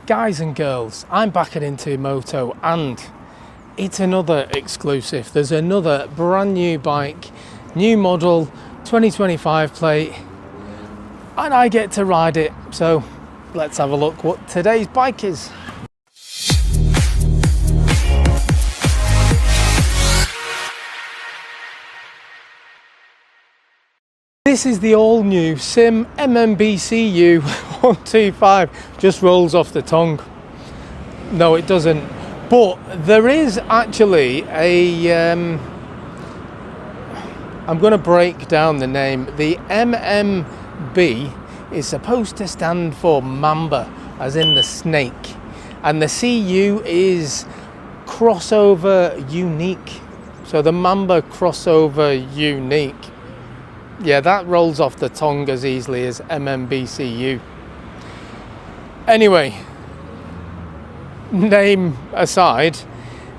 Guys and girls, I'm back at Into Moto and it's another exclusive. There's another brand new bike, new model, 2025 plate, and I get to ride it. So let's have a look what today's bike is. This is the all new SYM MMBCU 125. Just rolls off the tongue. No, it doesn't. But there is actually a, I'm going to break down the name. The MMB is supposed to stand for Mamba, as in the snake. And the CU is crossover unique. So the Mamba crossover unique. Yeah, that rolls off the tongue as easily as MMBCU. Anyway, name aside,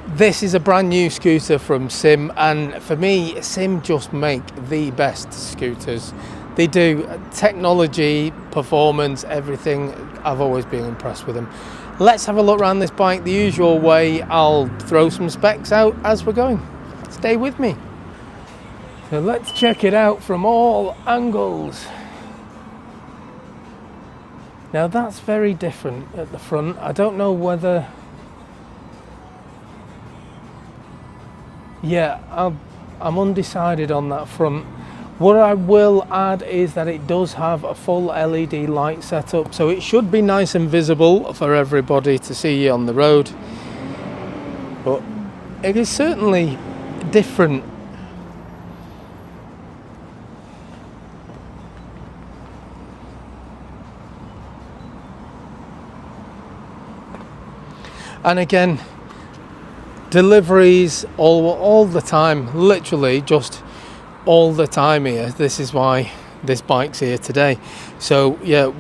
this is a brand new scooter from SYM, and for me, SYM just make the best scooters. They do technology, performance, everything. I've always been impressed with them. Let's have a look around this bike the usual way. I'll throw some specs out as we're going. Stay with me. So let's check it out from all angles. Now that's very different at the front. I don't know whether... Yeah, I'm undecided on that front. What I will add is that it does have a full LED light setup, so it should be nice and visible for everybody to see on the road. But it is certainly different. And again, deliveries all the time, literally just all the time here. This is why this bike's here today. So yeah,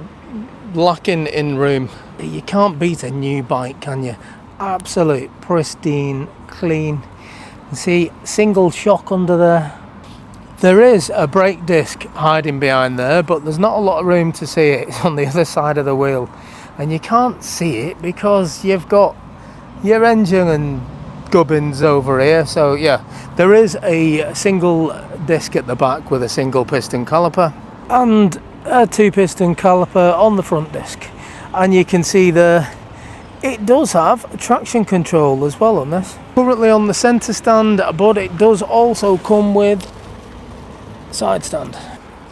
lacking in room. You can't beat a new bike, can you? Absolute pristine, clean. You see, single shock under there. There is a brake disc hiding behind there, but there's not a lot of room to see it. It's on the other side of the wheel, and you can't see it because you've got your engine and gubbins over here. So yeah, there is a single disc at the back with a single piston caliper and a two piston caliper on the front disc, and you can see there it does have traction control as well on this. Currently on the center stand, but it does also come with side stand,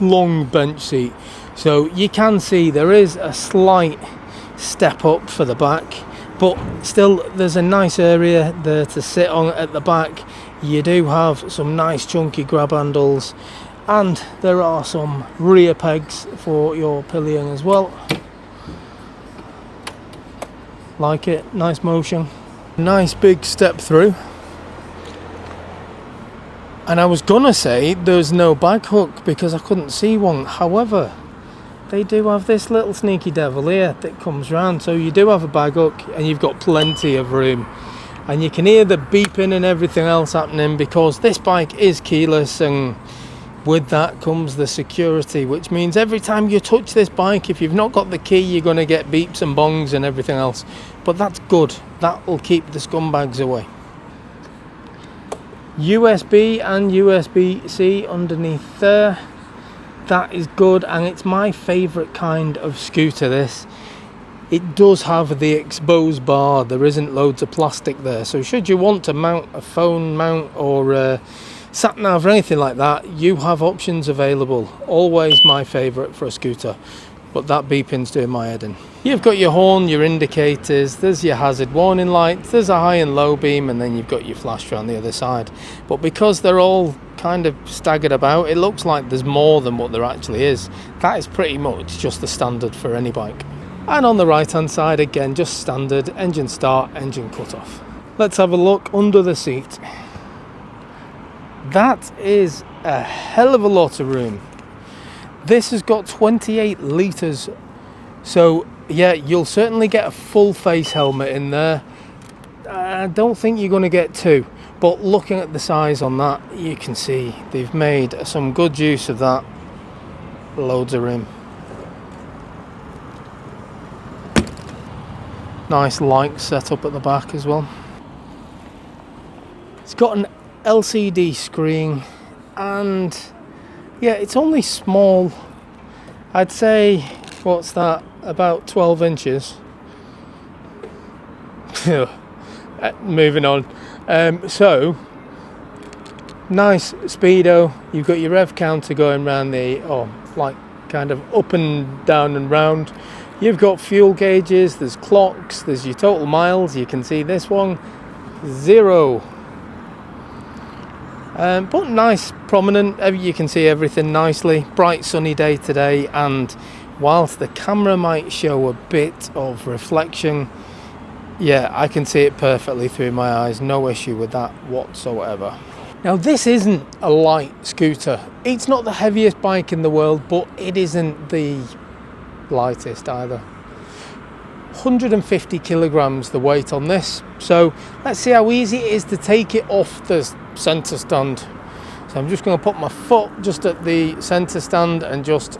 long bench seat, so you can see there is a slight step up for the back. But still, there's a nice area there to sit on at the back. You do have some nice chunky grab handles, and there are some rear pegs for your pillion as well. Like it, nice motion. Nice big step through. And I was gonna say there's no bag hook because I couldn't see one. However, they do have this little sneaky devil here that comes round, so you do have a bag hook and you've got plenty of room. And you can hear the beeping and everything else happening because this bike is keyless, and with that comes the security, which means every time you touch this bike, if you've not got the key, you're going to get beeps and bongs and everything else. But that's good. That will keep the scumbags away. USB and USB-C underneath there. That is good, and it's my favourite kind of scooter, this. It does have the exposed bar. There isn't loads of plastic there, so should you want to mount a phone mount or a sat nav or anything like that, you have options available. Always my favourite for a scooter, but that beeping's doing my head in. You've got your horn, your indicators, there's your hazard warning lights, there's a high and low beam, and then you've got your flash on the other side. But because they're all kind of staggered about, it looks like there's more than what there actually is. That is pretty much just the standard for any bike. And on the right hand side, again, just standard engine start, engine cut off. Let's have a look under the seat. That is a hell of a lot of room. This has got 28 litres, so yeah, you'll certainly get a full face helmet in there. I don't think you're going to get two, but looking at the size on that, you can see they've made some good use of that. Loads of room. Nice lights set up at the back as well. It's got an LCD screen, and yeah, it's only small. I'd say, what's that, about 12 inches. Moving on. So nice speedo. You've got your rev counter going around the, like kind of up and down and round. You've got fuel gauges, there's clocks, there's your total miles. You can see this one, 0. But nice, prominent. You can see everything nicely. Bright sunny day today, and whilst the camera might show a bit of reflection, yeah, I can see it perfectly through my eyes. No issue with that whatsoever. Now, this isn't a light scooter. It's not the heaviest bike in the world, but it isn't the lightest either. 150 kilograms the weight on this. So let's see how easy it is to take it off the center stand. So I'm just going to put my foot just at the center stand and just,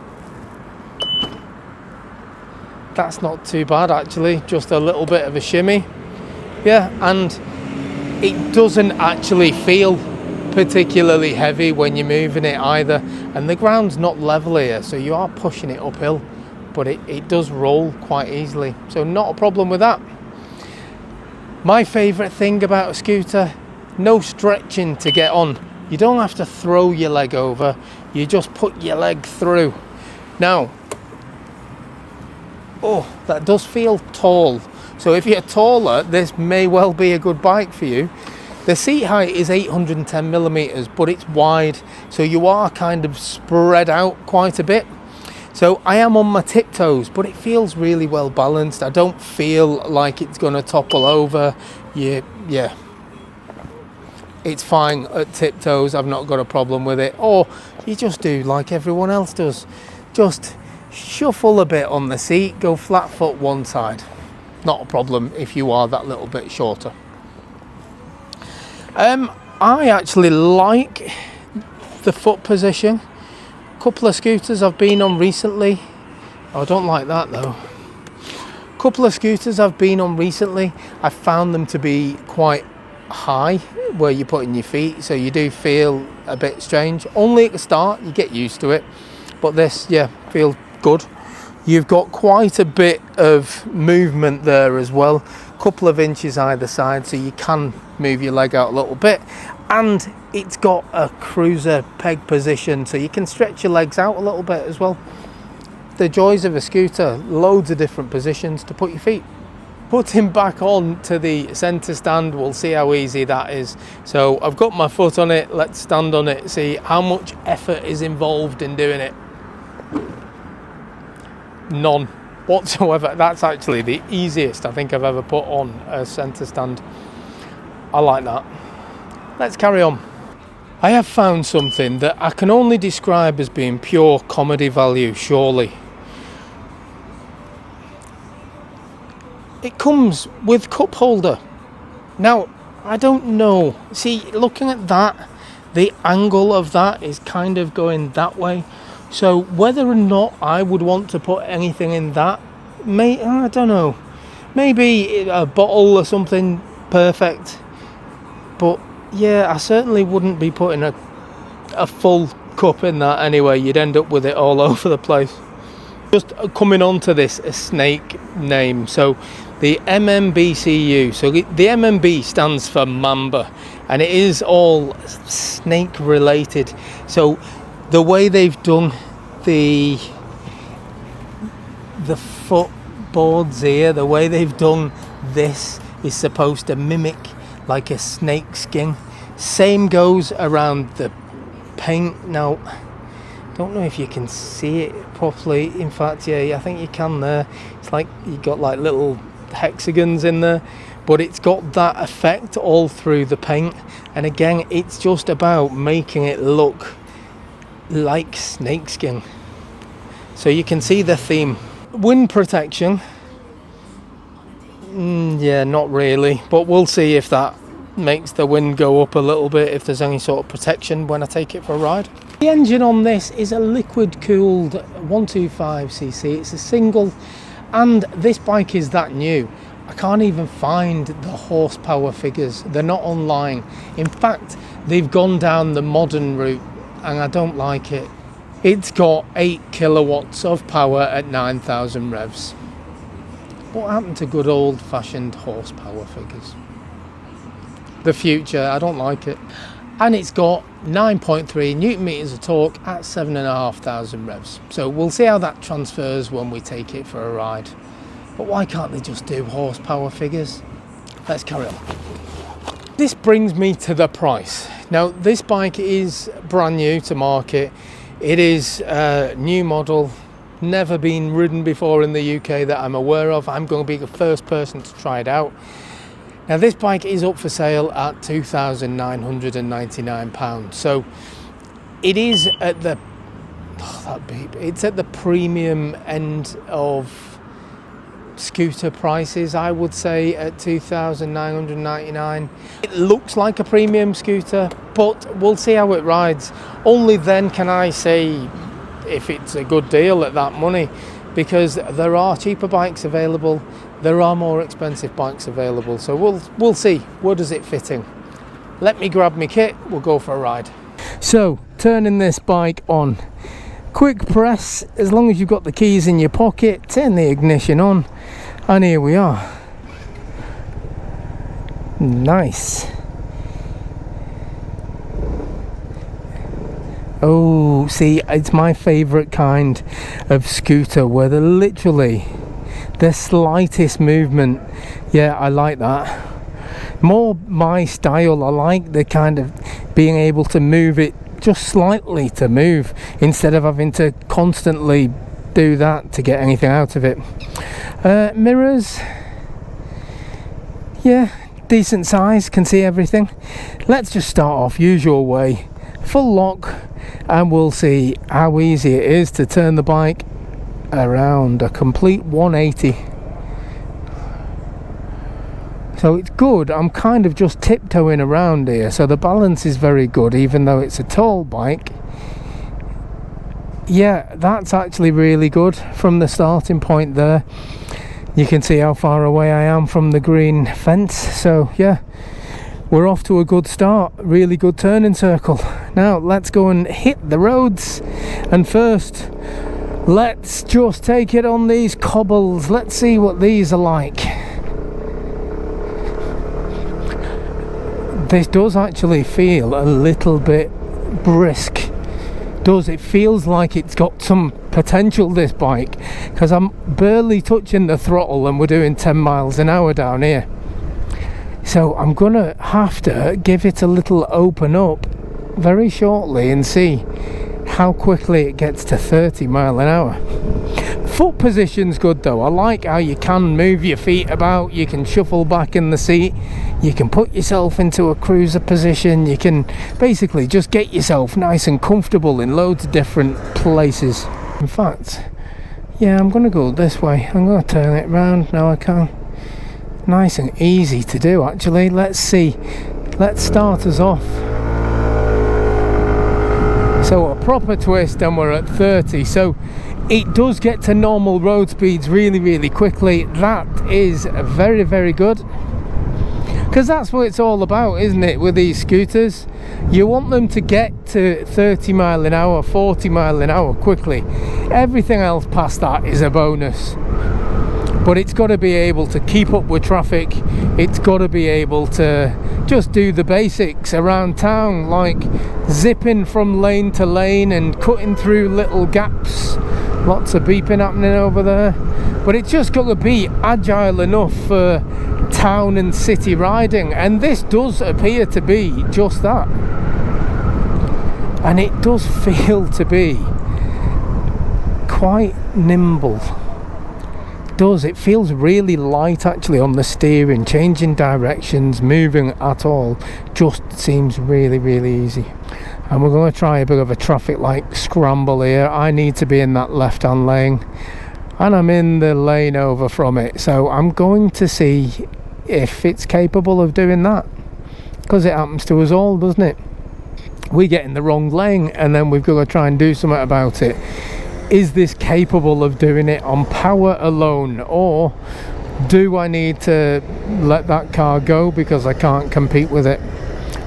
that's not too bad actually, just a little bit of a shimmy. Yeah, and it doesn't actually feel particularly heavy when you're moving it either, and the ground's not level here, so you are pushing it uphill, but it does roll quite easily, so not a problem with that. My favorite thing about a scooter, no stretching to get on. You don't have to throw your leg over, you just put your leg through. Now, that does feel tall, so if you're taller, this may well be a good bike for you. The seat height is 810 millimeters, but it's wide, so you are kind of spread out quite a bit. So I am on my tiptoes, but it feels really well balanced. I don't feel like it's going to topple over. Yeah, it's fine at tiptoes. I've not got a problem with it. Or you just do like everyone else does. Just shuffle a bit on the seat, go flat foot one side. Not a problem if you are that little bit shorter. I actually like the foot position. A couple of scooters I've been on recently. I don't like that though. A couple of scooters I've been on recently, I found them to be quite high where you're putting your feet, so you do feel a bit strange. Only at the start, you get used to it. But this, yeah, feels good. You've got quite a bit of movement there as well. Couple of inches either side, so you can move your leg out a little bit, and it's got a cruiser peg position, so you can stretch your legs out a little bit as well. The joys of a scooter, loads of different positions to put your feet. Putting back on to the center stand, we'll see how easy that is. So I've got my foot on it, let's stand on it, see how much effort is involved in doing it. None whatsoever. That's actually the easiest I think I've ever put on a center stand. I like that. Let's carry on. I have found something that I can only describe as being pure comedy value, surely. It comes with cup holder. Now, I don't know. See, looking at that, the angle of that is kind of going that way. So whether or not I would want to put anything in that, I don't know. Maybe a bottle or something, perfect. But yeah, I certainly wouldn't be putting a full cup in that anyway. You'd end up with it all over the place. Just coming on to this snake name. So the MMBCU. So the MMB stands for Mamba, and it is all snake related. So the way they've done the footboards here, the way they've done this is supposed to mimic like a snake skin. Same goes around the paint. Now, don't know if you can see it properly. In fact, yeah, I think you can there. It's like you got like little hexagons in there, but it's got that effect all through the paint. And again, it's just about making it look like snakeskin. So you can see the theme. Wind protection, yeah, not really, but we'll see if that makes the wind go up a little bit, if there's any sort of protection when I take it for a ride. The engine on this is a liquid cooled 125cc. It's a single, and this bike is that new. I can't even find the horsepower figures. They're not online. In fact, they've gone down the modern route and I don't like it. It's got 8 kilowatts of power at 9,000 revs. What happened to good old-fashioned horsepower figures? The future, I don't like it. And it's got 9.3 newton meters of torque at 7,500 revs. So we'll see how that transfers when we take it for a ride. But why can't they just do horsepower figures? Let's carry on. This brings me to the price. Now, this bike is brand new to market. It is a new model, never been ridden before in the UK that I'm aware of. I'm going to be the first person to try it out. Now, this bike is up for sale at £2,999. So it is at the it's at the premium end of scooter prices, I would say, at £2,999. It looks like a premium scooter, but we'll see how it rides. Only then can I say if it's a good deal at that money, because there are cheaper bikes available, there are more expensive bikes available. So we'll see, where does it fit in. Let me grab my kit, we'll go for a ride. So turning this bike on, quick press, as long as you've got the keys in your pocket, turn the ignition on, and here we are. Nice. Oh, see, it's my favourite kind of scooter where they're literally the slightest movement. Yeah, I like that. More my style. I like the kind of being able to move it just slightly to move instead of having to constantly do that to get anything out of it. Mirrors, yeah, decent size, can see everything. Let's just start off usual way, full lock, and we'll see how easy it is to turn the bike around a complete 180. So it's good. I'm kind of just tiptoeing around here, so the balance is very good, even though it's a tall bike. Yeah, that's actually really good from the starting point there. You can see how far away I am from the green fence. So yeah, we're off to a good start. Really good turning circle. Now let's go and hit the roads, and first let's just take it on these cobbles. Let's see what these are like. This does actually feel a little bit brisk. It feels like it's got some potential, this bike, because I'm barely touching the throttle and we're doing 10 miles an hour down here. So I'm gonna have to give it a little open up very shortly and see how quickly it gets to 30 mile an hour. Foot position's good though. I like how you can move your feet about, you can shuffle back in the seat, you can put yourself into a cruiser position, you can basically just get yourself nice and comfortable in loads of different places. In fact, yeah, I'm gonna go this way. I'm gonna turn it round now I can. Nice and easy to do actually. Let's see, let's start us off. So a proper twist and we're at 30. So it does get to normal road speeds really quickly. That is very, very good, because that's what it's all about, isn't it, with these scooters? You want them to get to 30 mile an hour, 40 mile an hour quickly. Everything else past that is a bonus. But it's got to be able to keep up with traffic. It's got to be able to just do the basics around town, like zipping from lane to lane and cutting through little gaps. Lots of beeping happening over there. But it's just got to be agile enough for town and city riding. And this does appear to be just that. And it does feel to be quite nimble. It feels really light actually on the steering. Changing directions, moving at all, just seems really easy. And we're going to try a bit of a traffic light scramble here. I need to be in that left hand lane and I'm in the lane over from it, so I'm going to see if it's capable of doing that, because it happens to us all, doesn't it? We get in the wrong lane and then we've got to try and do something about it. Is this capable of doing it on power alone, or Do I need to let that car go because I can't compete with it?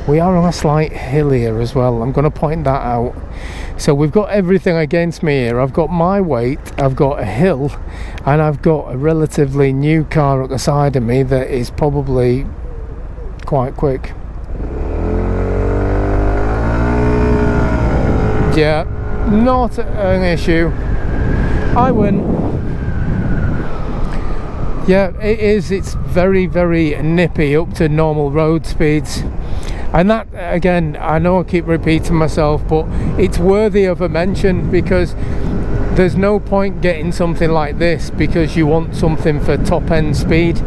We are on a slight hill here as well. I'm going to point that out. So we've got everything against me here. I've got my weight, I've got a hill, and I've got a relatively new car at the side of me that is probably quite quick. Yeah, not an issue. I win. Yeah, it is. It's very, very nippy up to normal road speeds. And that, again, I know I keep repeating myself, but it's worthy of a mention, because there's no point getting something like this because you want something for top end speed.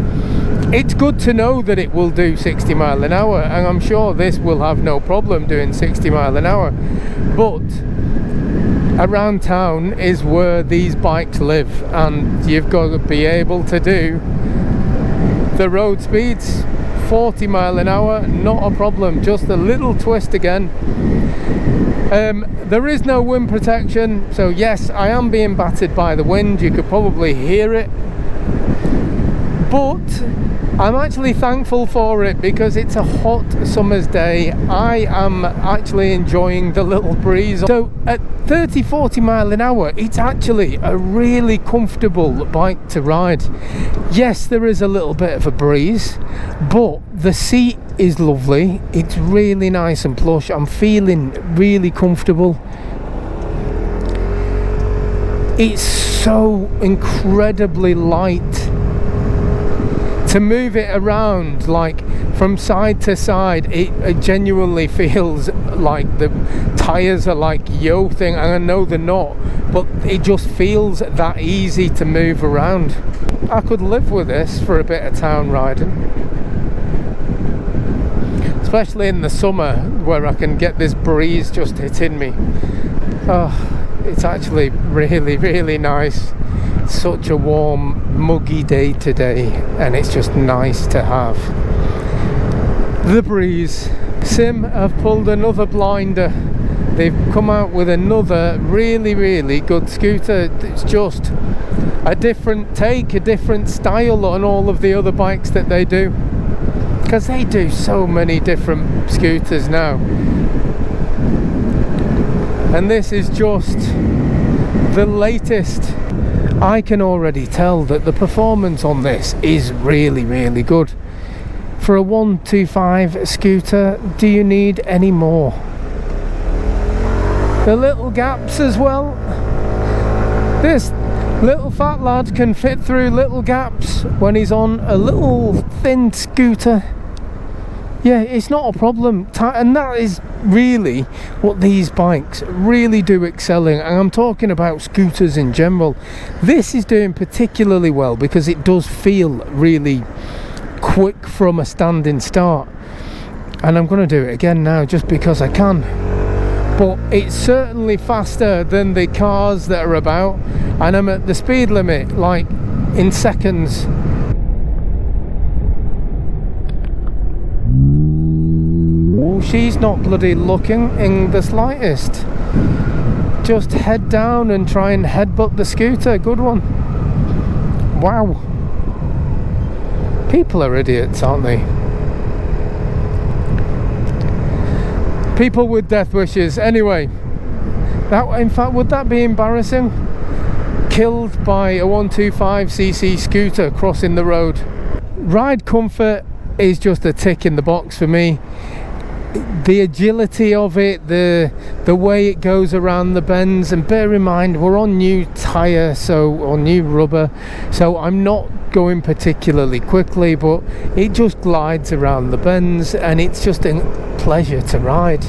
It's good to know that it will do 60 mile an hour, and I'm sure this will have no problem doing 60 mile an hour. But around town is where these bikes live, and you've got to be able to do the road speeds. 40 mile an hour, not a problem, just a little twist again. There is no wind protection, so yes, I am being battered by the wind. You could probably hear it, but I'm actually thankful for it because it's a hot summer's day. I am actually enjoying the little breeze. So at 30-40 mile an hour, it's actually a really comfortable bike to ride. Yes, there is a little bit of a breeze, but the seat is lovely. It's really nice and plush. I'm feeling really comfortable. It's so incredibly light. To move it around, like from side to side, it genuinely feels like the tyres are like yo-thing, and I know they're not, but it just feels that easy to move around. I could live with this for a bit of town riding, especially in the summer where I can get this breeze just hitting me. Oh, it's actually really, really nice. Such a warm, muggy day today, and it's just nice to have the breeze. SYM have pulled another blinder. They've come out with another really, really good scooter. It's just a different take, a different style on all of the other bikes that they do, because they do so many different scooters now, and this is just the latest. I can already tell that the performance on this is really, really good. For a 125 scooter, do you need any more? The little gaps as well. This little fat lad can fit through little gaps when he's on a little thin scooter. Yeah, it's not a problem, and that is really what these bikes really do excel in, and I'm talking about scooters in general. This is doing particularly well because it does feel really quick from a standing start, and I'm going to do it again now just because I can. But it's certainly faster than the cars that are about, and I'm at the speed limit like in seconds. She's not bloody looking in the slightest. Just head down and try and headbutt the scooter. Good one. Wow. People are idiots, aren't they? People with death wishes. Anyway, that, in fact, would that be embarrassing? Killed by a 125cc scooter crossing the road. Ride comfort is just a tick in the box for me. The agility of it, the way it goes around the bends, and bear in mind we're on new tyre, or new rubber, so I'm not going particularly quickly, but it just glides around the bends, and it's just a pleasure to ride.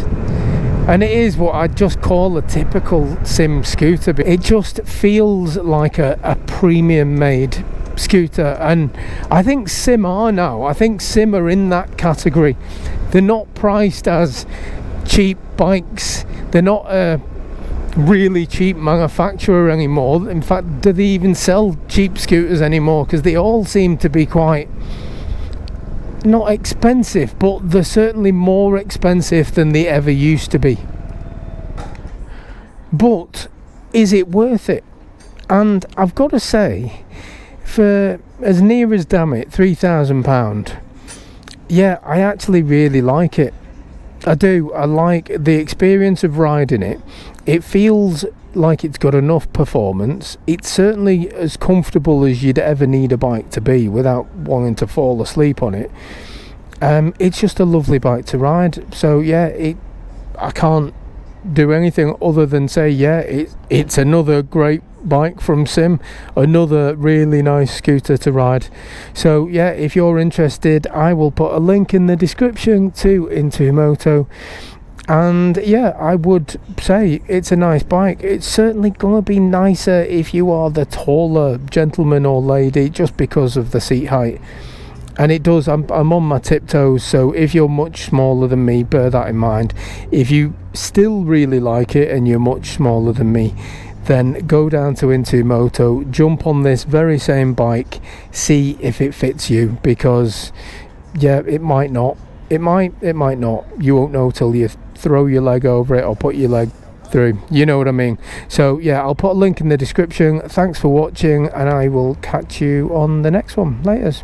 And it is what I just call a typical SYM scooter. It just feels like a premium made scooter, and I think SYM are now. I think SYM are in that category. They're not priced as cheap bikes. They're not a really cheap manufacturer anymore. In fact, do they even sell cheap scooters anymore? Because they all seem to be quite, not expensive, but they're certainly more expensive than they ever used to be. But is it worth it? And I've got to say, for as near as, damn it, £3,000, yeah, I actually really like it. I do. I like the experience of riding it. It feels like it's got enough performance. It's certainly as comfortable as you'd ever need a bike to be without wanting to fall asleep on it. It's just a lovely bike to ride. So yeah, I can't do anything other than say, yeah, it's another great bike from SYM, another really nice scooter to ride. So yeah, if you're interested, I will put a link in the description to Into Moto. And yeah, I would say it's a nice bike. It's certainly gonna be nicer if you are the taller gentleman or lady, just because of the seat height. And it does, I'm on my tiptoes, so if you're much smaller than me, bear that in mind. If you still really like it and you're much smaller than me, then go down to Into Moto, jump on this very same bike, see if it fits you, because yeah, it might not. It might not. You won't know till you throw your leg over it or put your leg through, you know what I mean. So yeah, I'll put a link in the description. Thanks for watching, and I will catch you on the next one. Laters.